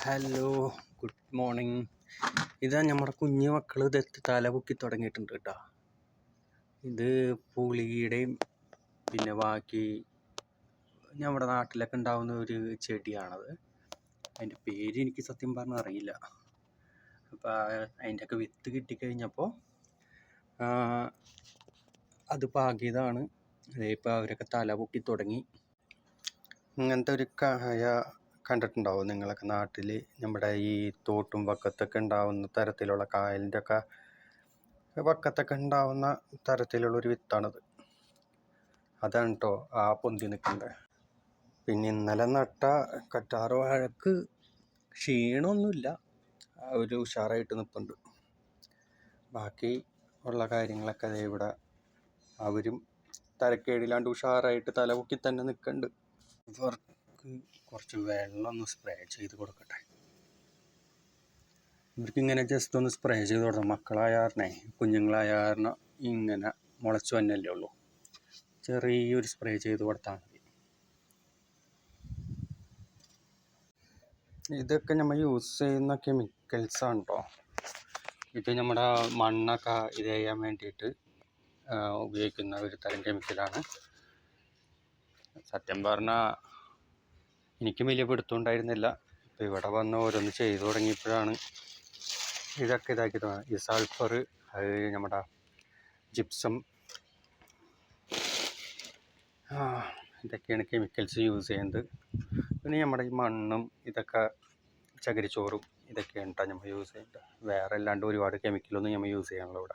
Hello, good morning. ഇതാ നമ്മുടെ കുഞ്ഞു മക്കൾ ഇതെത്തി തല പൊക്കി തുടങ്ങിയിട്ടുണ്ട് കേട്ടോ. ഇത് പുളിയുടെയും പിന്നെ ബാക്കി നമ്മുടെ നാട്ടിലൊക്കെ ഉണ്ടാവുന്ന ഒരു ചെടിയാണത്. അതിൻ്റെ പേര് എനിക്ക് സത്യം പറഞ്ഞാൽ അറിയില്ല. അപ്പോൾ അതിൻ്റെയൊക്കെ വിത്ത് കിട്ടിക്കഴിഞ്ഞപ്പോൾ അത് പാകിയതാണ്. ഇപ്പോൾ അവരൊക്കെ തല പൊക്കി തുടങ്ങി. ഇങ്ങനത്തെ ഒരു കായ കണ്ടിട്ടുണ്ടാവും നിങ്ങളൊക്കെ നാട്ടിൽ. നമ്മുടെ ഈ തോട്ടും വക്കത്തൊക്കെ ഉണ്ടാവുന്ന തരത്തിലുള്ള കായലിൻ്റെ ഒക്കെ വക്കത്തൊക്കെ ഉണ്ടാവുന്ന തരത്തിലുള്ളൊരു വിത്താണത്. അതാണ് കേട്ടോ ആ പൊന്തി നിൽക്കുന്നത്. പിന്നെ ഇന്നലെ നട്ട കറ്റാർ വാഴക്ക് ക്ഷീണമൊന്നുമില്ല, ഒരു ഉഷാറായിട്ട് നിൽപ്പുണ്ട്. ബാക്കി ഉള്ള കാര്യങ്ങളൊക്കെ അതേ ഇവിടെ അവരും തരക്കേടില്ലാണ്ട് ഉഷാറായിട്ട് തലപൊക്കി തന്നെ നിൽക്കുന്നുണ്ട്. ഇവർക്ക് കുറച്ച് വെള്ളം ഒന്ന് സ്പ്രേ ചെയ്ത് കൊടുക്കട്ടെ. ഇവർക്കിങ്ങനെ ജസ്റ്റ് ഒന്ന് സ്പ്രേ ചെയ്ത് കൊടുക്കണം. മക്കളായ കാരണേ, കുഞ്ഞുങ്ങളായ കാരണം ഇങ്ങനെ മുളച്ചു തന്നെയല്ലേ ഉള്ളൂ. ചെറിയൊരു സ്പ്രേ ചെയ്ത് കൊടുത്താൽ മതി. ഇതൊക്കെ നമ്മൾ യൂസ് ചെയ്യുന്ന കെമിക്കൽസാണ് കേട്ടോ. ഇത് നമ്മുടെ മണ്ണൊക്കെ ഇത് ചെയ്യാൻ വേണ്ടിയിട്ട് ഉപയോഗിക്കുന്ന ഒരു തരം കെമിക്കലാണ്. സത്യം പറഞ്ഞാൽ എനിക്കും വലിയ പിടുത്തമുണ്ടായിരുന്നില്ല. ഇപ്പോൾ ഇവിടെ വന്ന് ഓരോന്ന് ചെയ്തു തുടങ്ങിയപ്പോഴാണ് ഇതൊക്കെ ഇതാക്കി തുടങ്ങുന്നത്. ഈ സൾഫർ, അത് നമ്മുടെ ജിപ്സം, ഇതൊക്കെയാണ് കെമിക്കൽസ് യൂസ് ചെയ്യുന്നത്. പിന്നെ നമ്മുടെ ഈ മണ്ണും ഇതൊക്കെ ചകിരിച്ചോറും ഇതൊക്കെയാണ് കേട്ടോ നമ്മൾ യൂസ് ചെയ്യുന്നത്. വേറെ അല്ലാണ്ട് ഒരുപാട് കെമിക്കലൊന്നും നമ്മൾ യൂസ് ചെയ്യാനുള്ള ഇവിടെ.